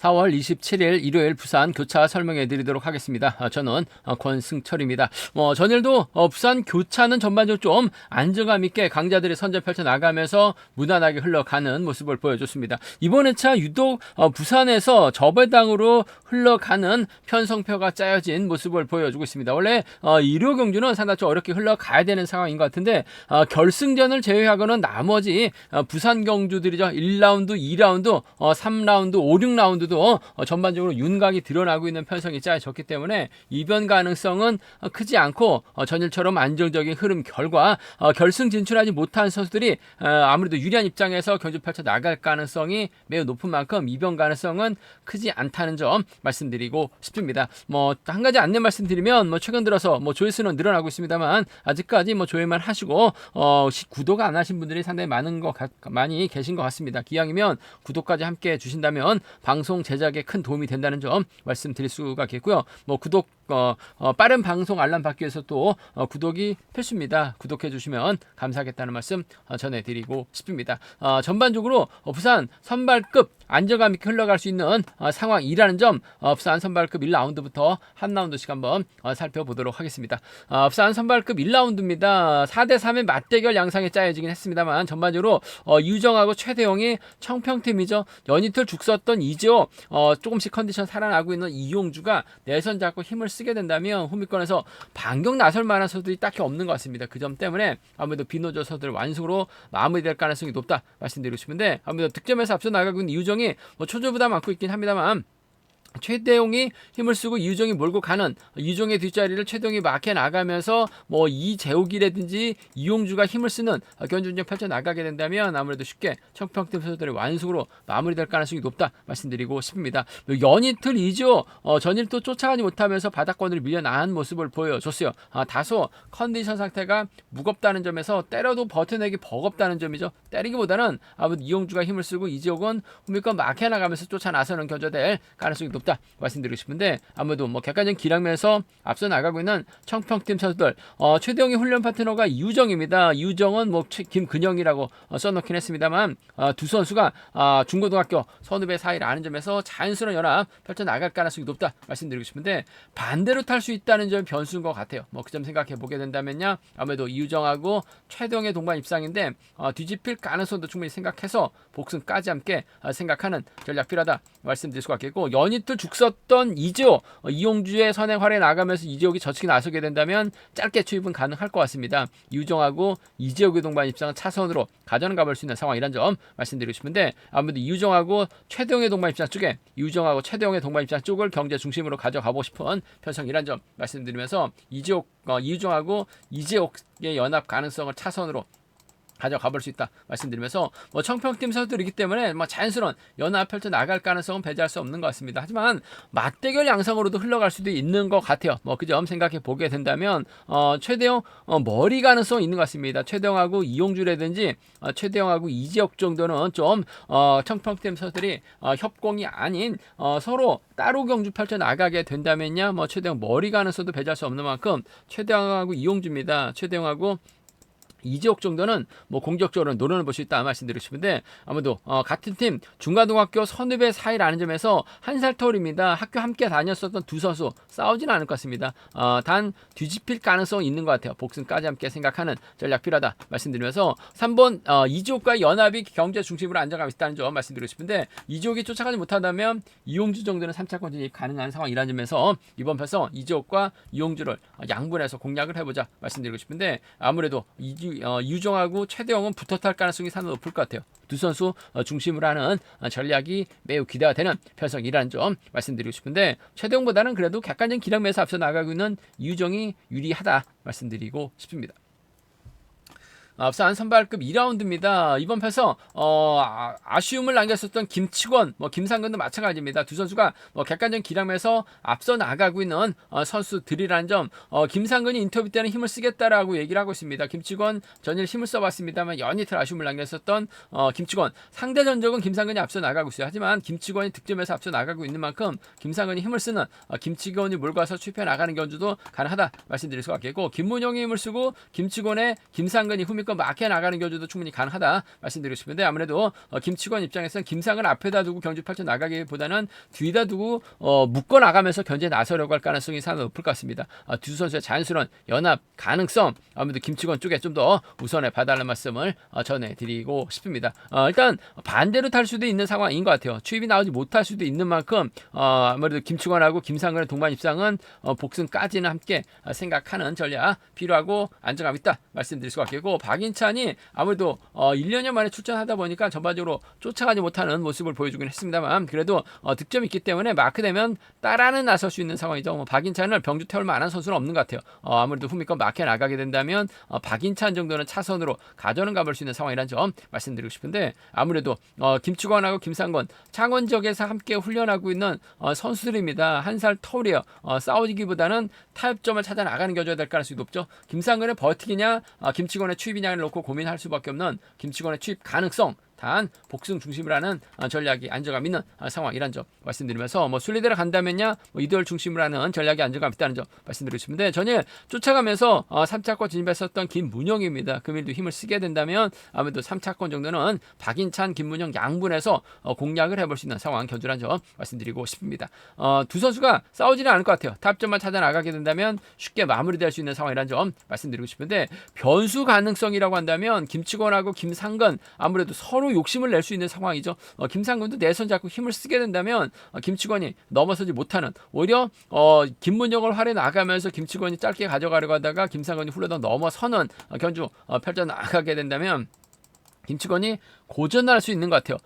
4월 27일 일요일 부산 교차 설명해 드리도록 하겠습니다. 저는 권승철입니다. 전일도 부산 교차는 전반적으로 좀 안정감 있게 강자들이 선제 펼쳐 나가면서 무난하게 흘러가는 모습을 보여줬습니다. 이번 회차 유독 부산에서 저배당으로 흘러가는 편성표가 짜여진 모습을 보여주고 있습니다. 원래 일요 경주는 상당히 좀 어렵게 흘러가야 되는 상황인 것 같은데 결승전을 제외하고는 나머지 부산 경주들이죠. 1라운드, 2라운드, 3라운드, 5, 6라운드도 전반적으로 윤곽이 드러나고 있는 편성이 짜여졌기 때문에 이변 가능성은 크지 않고 전일처럼 안정적인 흐름 결과 결승 진출하지 못한 선수들이 아무래도 유리한 입장에서 경주 펼쳐 나갈 가능성이 매우 높은 만큼 이변 가능성은 크지 않다는 점 말씀드리고 싶습니다. 한 가지 안내 말씀드리면 최근 들어서 조회수는 늘어나고 있습니다만 아직까지 조회만 하시고 구독 안 하신 분들이 상당히 많이 계신 것 같습니다. 기왕이면 구독까지 함께 해주신다면 방송 제작에 큰 도움이 된다는 점 말씀드릴 수가 있겠고요. 구독 빠른 방송 알람 받기 위해서 또 구독이 필수입니다. 구독해 주시면 감사하겠다는 말씀 전해드리고 싶습니다. 전반적으로 부산 선발급 안정감 있게 흘러갈 수 있는 상황이라는 점 부산 선발급 1라운드부터 한 라운드씩 한번 살펴보도록 하겠습니다. 부산 선발급 1라운드입니다. 4대3의 맞대결 양상에 짜여지긴 했습니다만 전반적으로 유정하고 최대용이 청평팀이죠. 연이틀 죽 썼던 이지호 조금씩 컨디션 살아나고 있는 이용주가 내선 잡고 힘을 쓰게 된다면 후미권에서 반격 나설 만한 선수들이 딱히 없는 것 같습니다. 그 점 때문에 아무래도 비노조 선수들 완승으로 마무리될 가능성이 높다 말씀드리고 싶은데 아무래도 득점에서 앞서 나가고 있는 이유정이 초조부담 안고 있긴 합니다만 최대용이 힘을 쓰고 이유정이 몰고 가는 이유정의 뒷자리를 최대용이 막혀 나가면서 이재욱이라든지 이용주가 힘을 쓰는 견준전 펼쳐 나가게 된다면 아무래도 쉽게 청평팀 선수들의 완승으로 마무리될 가능성이 높다 말씀드리고 싶습니다. 연이틀 이지호 전일도 쫓아가지 못하면서 바닥권을 밀려나간 모습을 보여줬어요. 다소 컨디션 상태가 무겁다는 점에서 때려도 버텨내기 버겁다는 점이죠. 때리기보다는 아무래도 이용주가 힘을 쓰고 이지욱은 후미권 막혀 나가면서 쫓아 나서는 견저될 가능성이 높다 말씀드리고 싶은데 아무래도 객관적인 기량면에서 앞서 나가고 있는 청평팀 선수들 최대용의 훈련 파트너가 이유정입니다. 이유정은 김근영이라고 써놓긴 했습니다만 두 선수가 중고등학교 선후배 사이라는 점에서 자연스러운 연합 펼쳐 나갈 가능성이 높다 말씀드리고 싶은데 반대로 탈 수 있다는 점이 변수인 것 같아요. 그 점 생각해 보게 된다면요 아무래도 이유정하고 최대용의 동반 입상인데 뒤집힐 가능성도 충분히 생각해서 복승까지 함께 생각하는 전략 필요하다 말씀드릴 수가 있겠고 연이틀 죽 썼던 이지호 이용주의 선행활에 나가면서 이지호이 저측에 나서게 된다면 짧게 투입은 가능할 것 같습니다. 이유정하고 이지호의 동반 입장은 차선으로 가져는 가볼 수 있는 상황이란 점 말씀드리고 싶은데 아무래도 이유정하고 최대용의 동반 입장 쪽에 이유정하고 최대용의 동반 입장 쪽을 경제 중심으로 가져가고 싶은 편성이란 점 말씀드리면서 이유정하고 이지호의 연합 가능성을 차선으로 가져가볼 수 있다 말씀드리면서 청평팀 선수들이기 때문에 자연스러운 연합 펼쳐 나갈 가능성은 배제할 수 없는 것 같습니다. 하지만 맞대결 양상으로도 흘러갈 수도 있는 것 같아요. 그 점 생각해 보게 된다면 최대용 머리 가능성 있는 것 같습니다. 최대용하고 이용주라든지 최대용하고 이지혁 정도는 좀 청평팀 선수들이 협공이 아닌 서로 따로 경주 펼쳐 나가게 된다면야 최대용 머리 가능성도 배제할 수 없는 만큼 최대용하고 이용주입니다. 최대용하고 이지혁 정도는 공격적으로 노려볼 수 있다 말씀드리고 싶은데 아무래도 같은 팀 중간고등학교 선후배 사이라는 점에서 한 살 터울입니다. 학교 함께 다녔었던 두 선수 싸우지는 않을 것 같습니다. 단 뒤집힐 가능성이 있는 것 같아요. 복승까지 함께 생각하는 전략 필요하다 말씀드리면서 3번 이지혁과 연합이 경제 중심으로 안정감 있다는 점 말씀드리고 싶은데 이지혁이 쫓아가지 못한다면 이용주 정도는 3차권 진입 가능한 상황이라는 점에서 이번 편성 이지혁과 이용주를 양분해서 공략을 해보자 말씀드리고 싶은데 아무래도 이유정하고 최대용은 붙어탈 가능성이 상당히 높을 것 같아요. 두 선수 중심으로 하는 전략이 매우 기대가 되는 편성이라는 점 말씀드리고 싶은데 최대용보다는 그래도 객관적인 기량면에서 앞서 나가고 있는 이유정이 유리하다 말씀드리고 싶습니다. 부산 선발급 2라운드입니다. 이번 편성 아쉬움을 남겼었던 김치권, 김상근도 마찬가지입니다. 두 선수가 객관적인 기량에서 앞서 나가고 있는 선수들이라는 점. 김상근이 인터뷰 때는 힘을 쓰겠다라고 얘기를 하고 있습니다. 김치권 전일 힘을 써봤습니다만 연이틀 아쉬움을 남겼었던 김치권. 상대 전적은 김상근이 앞서 나가고 있어요. 하지만 김치권이 득점에서 앞서 나가고 있는 만큼 김상근이 힘을 쓰는 김치권이 몰고 와서 추입해 나가는 견주도 가능하다 말씀드릴 수가 있겠고 김문영이 힘을 쓰고 김치권에 김상근이 후미권 힘껏 막혀 나가는 경주도 충분히 가능하다 말씀드리고 싶은데 아무래도 김치권 입장에서는 김상을 앞에다 두고 경주 펼쳐 나가기보다는 뒤에다 두고 묶어 나가면서 견제에 나서려고 할 가능성이 상당히 높을 것 같습니다. 두 선수의 자연스러운 연합 가능성 아무래도 김치권 쪽에 좀 더 우선해 봐달라는 말씀을 전해드리고 싶습니다. 일단 반대로 탈 수도 있는 상황인 것 같아요. 추입이 나오지 못할 수도 있는 만큼 아무래도 김치권하고 김상근의 동반 입상은 복승까지는 함께 생각하는 전략 필요하고 안정감 있다 말씀드릴 수가 있고 박인찬이 아무래도 1년여 만에 출전하다 보니까 전반적으로 쫓아가지 못하는 모습을 보여주긴 했습니다만 그래도 득점이 있기 때문에 마크되면 따라는 나설 수 있는 상황이죠. 박인찬을 병주 태울 만한 선수는 없는 것 같아요. 아무래도 후미권 막혀 나가게 된다면 박인찬 정도는 차선으로 가져는 가볼 수 있는 상황이라는 점 말씀드리고 싶은데 아무래도 김치권하고 김상건 창원 지역에서 함께 훈련하고 있는 선수들입니다. 한 살 터울이에요. 싸우기보다는 타협점을 찾아 나가는 겨줘야 될 가능성이 높죠. 김상근의 버티기냐 김치권의 추입이냐를 놓고 고민할 수밖에 없는 김치권의 추입 가능성 단 복승 중심으로 하는 전략이 안정감 있는 상황이란 점 말씀드리면서 순리대로 간다면야 이도열 중심으로 하는 전략이 안정감 있다는 점 말씀드리고 싶은데 전일 쫓아가면서 3차권 진입했었던 김문영입니다. 금일도 힘을 쓰게 된다면 아무래도 3차권 정도는 박인찬, 김문영 양분에서 공략을 해볼 수 있는 상황 견주란 점 말씀드리고 싶습니다. 두 선수가 싸우지는 않을 것 같아요. 탑점만 찾아 나가게 된다면 쉽게 마무리될 수 있는 상황이란 점 말씀드리고 싶은데 변수 가능성이라고 한다면 김치권하고 김상건 아무래도 서로 욕심을 낼 수 있는 상황이죠. 김상근도 내선 잡고 힘을 쓰게 된다면 김치권이 넘어서지 못하는 오히려 김문영을 활에 나가면서 김치권이 짧게 가져가려고 하다가 김상근이 훌러덩 넘어서는 견주 펼쳐 나가게 된다면 김치권이 고전할 수 있는 것 같아요.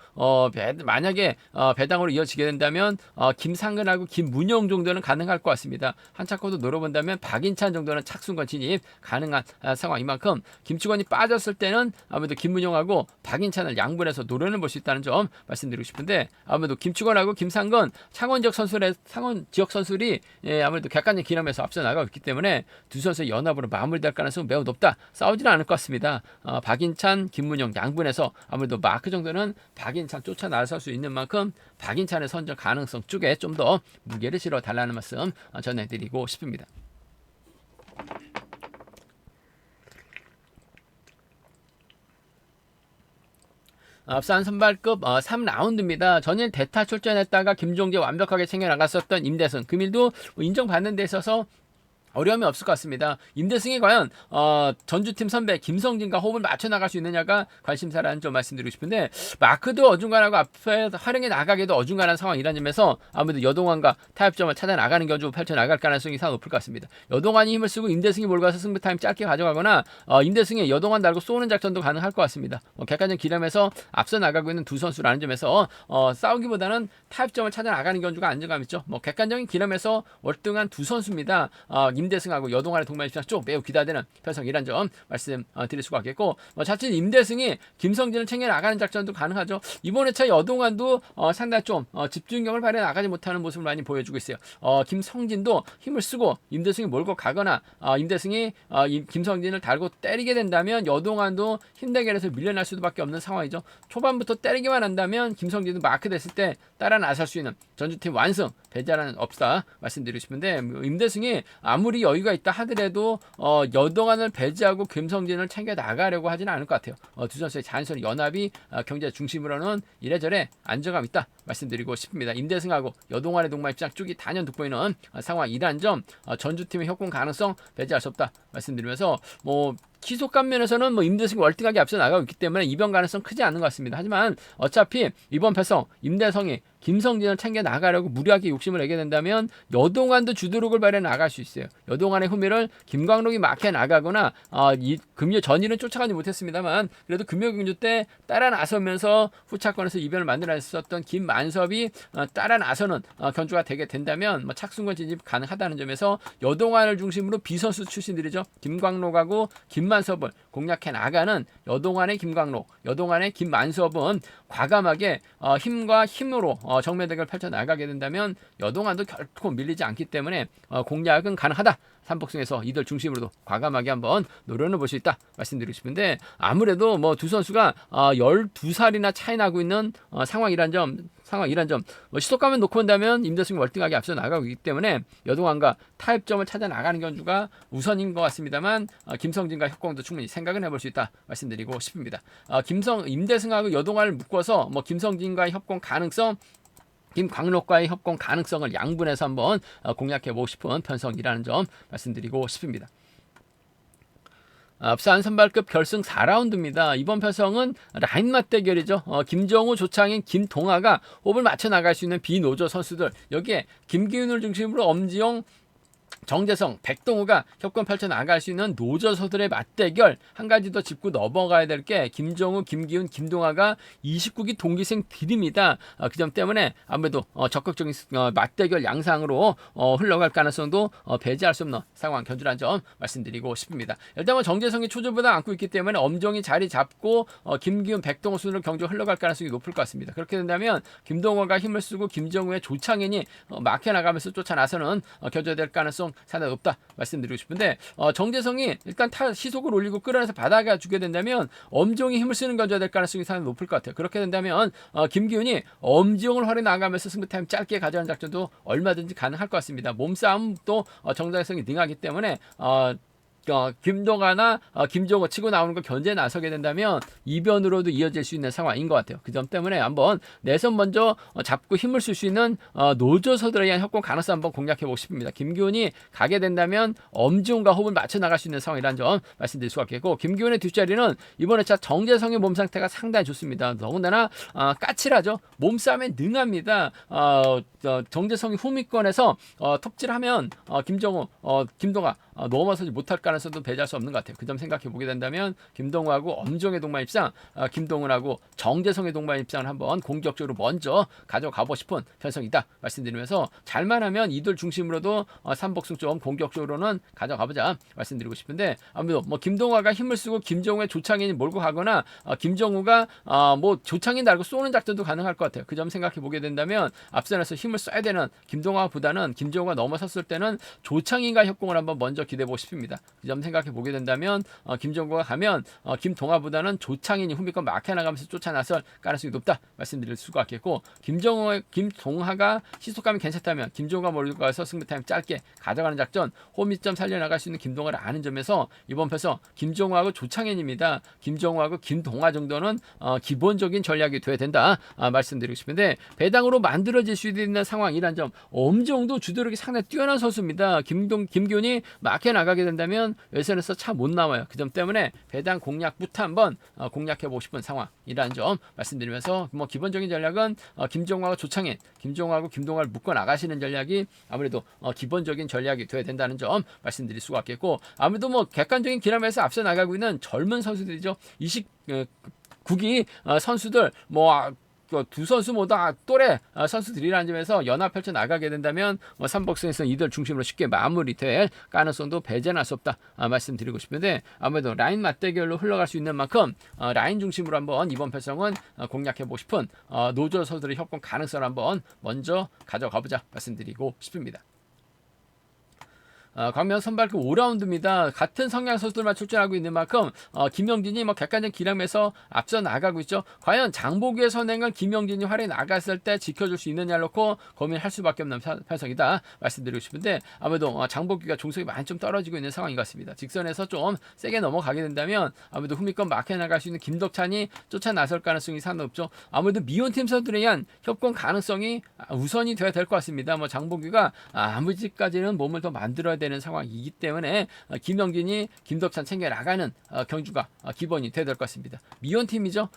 만약에 배당으로 이어지게 된다면 김상근하고 김문영 정도는 가능할 것 같습니다. 한 차코도 노려본다면 박인찬 정도는 착순권 진입 가능한 상황인 만큼 김치권이 빠졌을 때는 아무래도 김문영하고 박인찬을 양분해서 노려는 볼 수 있다는 점 말씀드리고 싶은데 아무래도 김치권하고 김상근 창원 지역 선수들이 아무래도 객관적 기념에서 앞서 나가고 있기 때문에 두 선수의 연합으로 마무리될 가능성은 매우 높다. 싸우지는 않을 것 같습니다. 박인찬, 김문영 양분해서 아무래도 마크 정도는 박인찬 쫓아 나설 수 있는 만큼 박인찬의 선정 가능성 쪽에 좀 더 무게를 실어 달라는 말씀 전해드리고 싶습니다. 부산 선발급 3라운드입니다. 전일 대타 출전했다가 김종재 완벽하게 챙겨나갔었던 임대승 금일도 인정받는 데 있어서 어려움이 없을 것 같습니다. 임대승이 과연 전주팀 선배 김성진과 호흡을 맞춰 나갈 수 있느냐가 관심사라는 점 말씀드리고 싶은데 마크도 어중간하고 앞에 활용해 나가기도 어중간한 상황이라는 점에서 아무래도 여동환과 타협점을 찾아 나가는 경주 펼쳐 나갈 가능성이 상당히 높을 것 같습니다. 여동환이 힘을 쓰고 임대승이 몰고 가서 승부 타임 짧게 가져가거나 임대승이 여동환 달고 쏘는 작전도 가능할 것 같습니다. 객관적 기념에서 앞서 나가고 있는 두 선수라는 점에서 싸우기보다는 타협점을 찾아 나가는 경주가 안정감 있죠. 객관적인 기념에서 월등한 두 선수입니다. 임대승하고 여동환의 동반 입장 쪽 매우 기대되는 편성이란 점 말씀드릴 수가 있겠고 자칫 임대승이 김성진을 챙겨 나가는 작전도 가능하죠. 이번 회차 여동환도 상당히 좀 집중력을 발휘해 나가지 못하는 모습을 많이 보여주고 있어요. 김성진도 힘을 쓰고 임대승이 몰고 가거나 임대승이 김성진을 달고 때리게 된다면 여동환도 힘대결에서 밀려날 수밖에 없는 상황이죠. 초반부터 때리기만 한다면 김성진도 마크 됐을 때 따라 나설 수 있는 전주팀 완승 배제라는 없다 말씀드리고 싶은데 임대승이 아무리 여유가 있다 하더라도 여동환을 배제하고 김성진을 챙겨 나가려고 하지는 않을 것 같아요. 두 선수의 자연스러운 연합이 경제 중심으로는 이래저래 안정감 있다 말씀드리고 싶습니다. 임대승하고 여동환의 동반 입장 쪽이 단연 돋보이는 상황이란 점 전주팀의 협공 가능성 배제할 수 없다 말씀드리면서 기속감 면에서는 임대승이 월등하게 앞서 나가고 있기 때문에 이변 가능성 크지 않은 것 같습니다. 하지만 어차피 이번 패성 임대성이 김성진을 챙겨 나가려고 무리하게 욕심을 내게 된다면 여동환도 주도력을 발휘해 나갈 수 있어요. 여동환의 후미를 김광록이 막혀 나가거나 금요 전일은 쫓아가지 못했습니다만 그래도 금요 경주 때 따라 나서면서 후차권에서 이변을 만들어냈었던 김만섭이 따라 나서는 견주가 되게 된다면 착순권 진입 가능하다는 점에서 여동환을 중심으로 비선수 출신들이죠. 김광록하고 김만섭을 공략해 나가는 여동환의 김광록, 여동환의 김만섭은 과감하게 힘과 힘으로 정면 대결 펼쳐 나가게 된다면 여동환도 결코 밀리지 않기 때문에 공략은 가능하다 삼복승에서 이들 중심으로도 과감하게 한번 노려는 볼 수 있다 말씀드리고 싶은데, 아무래도 뭐 두 선수가 12살이나 차이 나고 있는 상황이란 점 시속감을 놓고 본다면 임대승이 월등하게 앞서 나가고 있기 때문에 여동안과 타협점을 찾아 나가는 경주가 우선인 것 같습니다만, 김성진과 협공도 충분히 생각은 해볼 수 있다 말씀드리고 싶습니다. 임대승하고 여동안을 묶어서 뭐 김성진과의 협공 가능성, 김광록과의 협공 가능성을 양분해서 한번 공략해보고 싶은 편성이라는 점 말씀드리고 싶습니다. 부산 선발급 결승 4라운드입니다. 이번 편성은 라인 맞대결이죠. 김정우, 조창인, 김동아가 호흡을 맞춰 나갈 수 있는 비노조 선수들, 여기에 김기훈을 중심으로 엄지용, 정재성, 백동우가 협권 펼쳐 나갈 수 있는 노저서들의 맞대결. 한 가지 더 짚고 넘어가야 될 게 김정우, 김기훈, 김동아가 29기 동기생 비립니다. 그 점 때문에 아무래도 적극적인 맞대결 양상으로 흘러갈 가능성도 배제할 수 없는 상황 견주라는 점 말씀드리고 싶습니다. 일단 정재성이 초조보다 안고 있기 때문에 엄정이 자리 잡고 김기훈, 백동우 순으로 경주가 흘러갈 가능성이 높을 것 같습니다. 그렇게 된다면 김동호가 힘을 쓰고 김정우의 조창인이 막혀 나가면서 쫓아 나서는 견주될 가능성 상당히 높다 말씀드리고 싶은데, 정재성이 일단 시속을 올리고 끌어내서 바닥에 주게 된다면 엄지용이 힘을 쓰는 견주가 될 가능성이 상당히 높을 것 같아요. 그렇게 된다면 김기훈이 엄지용을 활에 나가면서 승부 타임 짧게 가져가는 작전도 얼마든지 가능할 것 같습니다. 몸싸움도 정재성이 능하기 때문에 김동아나 김정호 치고 나오는 거 견제에 나서게 된다면 이변으로도 이어질 수 있는 상황인 것 같아요. 그 점 때문에 한번 내선 먼저 잡고 힘을 쓸 수 있는 노조서들에 의한 협공 가능성 한번 공략해보고 싶습니다. 김기훈이 가게 된다면 엄지훈과 호흡을 맞춰 나갈 수 있는 상황이라는 점 말씀드릴 수가 있겠고, 김기훈의 뒷자리는 이번에 정재성의 몸 상태가 상당히 좋습니다. 더군다나 까칠하죠. 몸싸움에 능합니다. 정재성이 후미권에서 톱질하면 김정호, 김동아 넘어서지 못할 가능성도 배제할 수 없는 것 같아요. 그 점 생각해 보게 된다면 김동우하고 엄정의 동반 입상, 김동훈하고 정재성의 동반 입상을 한번 공격적으로 먼저 가져가고 싶은 편성이다 말씀드리면서, 잘만 하면 이들 중심으로도 삼복승 좀 공격적으로는 가져가보자 말씀드리고 싶은데, 아무래도 뭐 김동우가 힘을 쓰고 김정우의 조창인이 몰고 가거나 김정우가 뭐 조창인 달고 쏘는 작전도 가능할 것 같아요. 그 점 생각해 보게 된다면 앞선에서 힘을 써야 되는 김동우보다는 김정우가 넘어섰을 때는 조창인과 협공을 한번 먼저 기대해보고 싶습니다. 그 점 생각해 보게 된다면 김정구가 가면 김동아보다는 조창인이 후미권 막혀나가면서 쫓아나설 가능성이 높다 말씀드릴 수가 있겠고, 김동아가 시속감이 괜찮다면 김정구가 몰고 가서 승부 타임 짧게 가져가는 작전, 호미점 살려나갈 수 있는 김동아를 아는 점에서 이번 편서 김정우하고 조창인입니다. 김정우하고 김동아 정도는 기본적인 전략이 돼야 된다 말씀드리고 싶은데, 배당으로 만들어질 수 있는 상황이란 점, 엄정도 주도력이 상당히 뛰어난 선수입니다. 김기훈이 막혀 나가게 된다면 외선에서 차 못 나와요. 그 점 때문에 배당 공략부터 한번 공략해보고 싶은 상황이라는 점 말씀드리면서, 뭐 기본적인 전략은 김정우하고 조창인, 김정우하고 김동아를 묶어 나가시는 전략이 아무래도 기본적인 전략이 돼야 된다는 점 말씀드릴 수가 있겠고, 아무래도 뭐 객관적인 기량에서 앞서 나가고 있는 젊은 선수들이죠. 29기 선수들 두 선수 모두 또래 선수들이라는 점에서 연합 펼쳐 나가게 된다면 삼복승에서 이들 중심으로 쉽게 마무리될 가능성도 배제할 수 없다 말씀드리고 싶은데, 아무래도 라인 맞대결로 흘러갈 수 있는 만큼 라인 중심으로 한번 이번 편성은 공략해보고 싶은 노조 선수들의 협공 가능성을 한번 먼저 가져가보자 말씀드리고 싶습니다. 광명 선발급 5라운드입니다. 같은 성향 선수들만 출전하고 있는 만큼 김영진이 객관적 기량에서 앞서 나가고 있죠. 과연 장보기의 선행을 김영진이 활에 나갔을 때 지켜줄 수 있느냐를 놓고 고민할 수밖에 없는 편성이다 말씀드리고 싶은데, 아무래도 장보기가 종속이 많이 좀 떨어지고 있는 상황인 것 같습니다. 직선에서 좀 세게 넘어가게 된다면 아무래도 후미권 막혀 나갈 수 있는 김덕찬이 쫓아 나설 가능성이 상당히 높죠. 아무래도 미혼팀 선수들에 의한 협공 가능성이 우선이 돼야 될 것 같습니다. 장보기가 아무지까지는 몸을 더 만들어야 되는 상황이기 때문에 김영진이 김덕찬 챙겨 나가는 경주가 기본이 돼야 될 것 같습니다. 미혼팀이죠.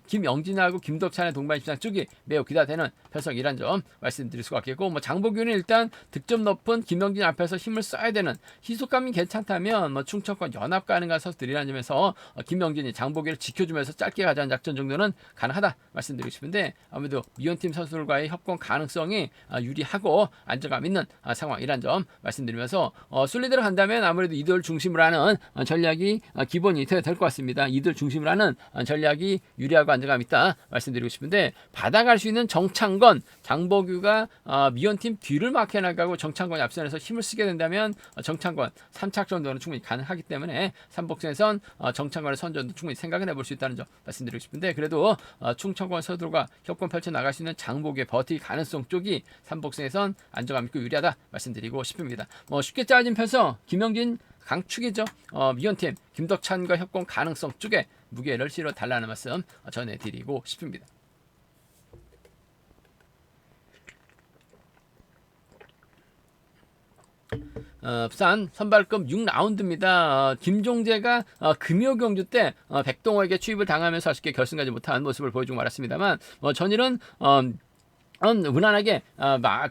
김영진하고 김덕찬의 동반 입장 쪽이 매우 기대되는 편성이란 점 말씀드릴 수가 있겠고, 장보균은 일단 득점 높은 김영진 앞에서 힘을 써야 되는, 희속감이 괜찮다면 충청권 연합 가능한 선수들이라는 점에서 김영진이 장보균을 지켜주면서 짧게 가져가는 작전 정도는 가능하다 말씀드리고 싶은데, 아무래도 미혼팀 선수들과의 협공 가능성이 유리하고 안정감 있는 상황이란 점 말씀드리면서, 순리대로 간다면 아무래도 이들 중심으로 하는 전략이 기본이 될 것 같습니다. 이들 중심으로 하는 전략이 유리하고 안정감 있다 말씀드리고 싶은데, 받아갈 수 있는 정창건, 장보규가 미연팀 뒤를 막혀 나가고 정창건이 앞선에서 힘을 쓰게 된다면 정창건 3착 정도는 충분히 가능하기 때문에 삼복선에선 정창건의 선전도 충분히 생각을 해볼 수 있다는 점 말씀드리고 싶은데, 그래도 충청권 서두로가 협권 펼쳐 나갈 수 있는 장보규의 버티기 가능성 쪽이 삼복선에선 안정감 있고 유리하다 말씀드리고 싶습니다. 쉽게 짜진 편성 김영진 강축이죠. 미연팀 김덕찬과 협공 가능성 쪽에 무게를 실어 달라는 말씀 전해드리고 싶습니다. 부산 선발급 6라운드입니다. 김종재가 금요 경주 때 백동호에게 추입을 당하면서 아쉽게 결승까지 못한 모습을 보여주고 말았습니다만, 전일은 무난하게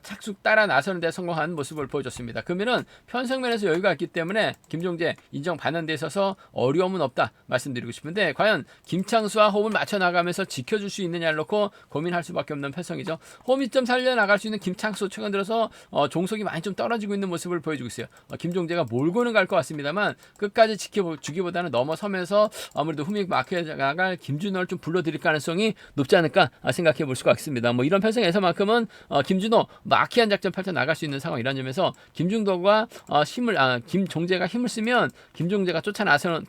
착숙 따라 나서는 데 성공한 모습을 보여줬습니다. 그러면은 편성면에서 여유가 있기 때문에 김종재 인정받는 데 있어서 어려움은 없다 말씀드리고 싶은데, 과연 김창수와 호흡을 맞춰 나가면서 지켜줄 수 있느냐를 놓고 고민할 수밖에 없는 편성이죠. 홈이 좀 살려나갈 수 있는 김창수, 최근 들어서 종속이 많이 좀 떨어지고 있는 모습을 보여주고 있어요. 김종재가 몰고는 갈 것 같습니다만 끝까지 지켜주기보다는 넘어서면서 아무래도 홈이 막혀 나갈 김준호를 좀 불러들일 가능성이 높지 않을까 생각해 볼 수가 있습니다. 이런 편성에서 만큼은 김준호 마키한 작전 펼쳐 나갈 수 있는 상황이라는 점에서 김종도가 김종재가 힘을 쓰면 김종재가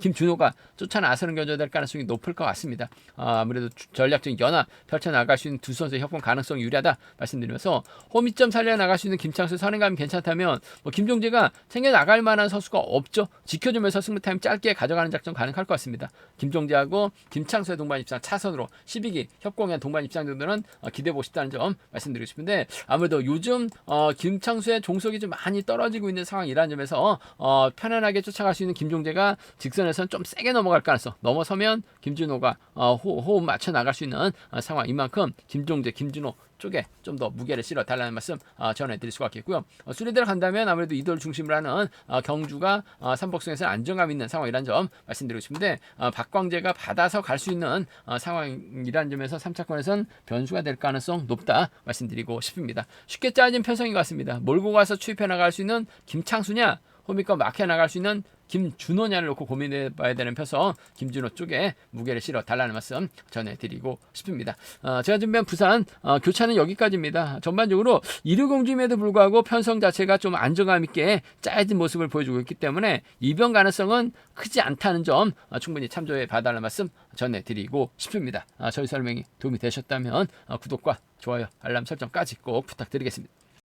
김준호가 쫓아 나서는 견제될 가능성이 높을 것 같습니다. 아무래도 전략적인 연합 펼쳐 나갈 수 있는 두 선수의 협공 가능성이 유리하다 말씀드리면서, 홈이점 살려 나갈 수 있는 김창수 선행감이 괜찮다면 김종재가 챙겨 나갈 만한 선수가 없죠. 지켜주면서 승부 타임 짧게 가져가는 작전 가능할 것 같습니다. 김종재하고 김창수의 동반 입상 차선으로 12기 협공의 동반 입상 정도는 기대해 보고 싶다는 점 말씀드리고 싶은데, 아무래도 요즘 김창수의 종속이 좀 많이 떨어지고 있는 상황이라는 점에서 편안하게 쫓아갈 수 있는 김종재가 직선에서는 좀 세게 넘어갈 가능성, 넘어서면 김준호가 호흡 맞춰 나갈 수 있는 상황, 이만큼 김종재, 김준호 쪽에 좀 더 무게를 실어 달라는 말씀 전해드릴 수가 있겠고요. 순리대로 간다면 아무래도 이돌 중심으로 하는 경주가 삼복승에서 안정감 있는 상황이라는 점 말씀드리고 싶은데, 박광재가 받아서 갈 수 있는 상황이라는 점에서 3차권에선 변수가 될 가능성 높다 말씀드리고 싶습니다. 쉽게 짜진 편성인 것 같습니다. 몰고 가서 추입해 나갈 수 있는 김창수냐, 홈이과 막혀 나갈 수 있는 김준호냐를 놓고 고민해 봐야 되는 편성, 김준호 쪽에 무게를 실어 달라는 말씀 전해드리고 싶습니다. 제가 준비한 부산 교차는 여기까지입니다. 전반적으로 이류공주임에도 불구하고 편성 자체가 좀 안정감 있게 짜여진 모습을 보여주고 있기 때문에 이변 가능성은 크지 않다는 점 충분히 참조해 봐달라는 말씀 전해드리고 싶습니다. 저희 설명이 도움이 되셨다면 구독과 좋아요, 알람 설정까지 꼭 부탁드리겠습니다.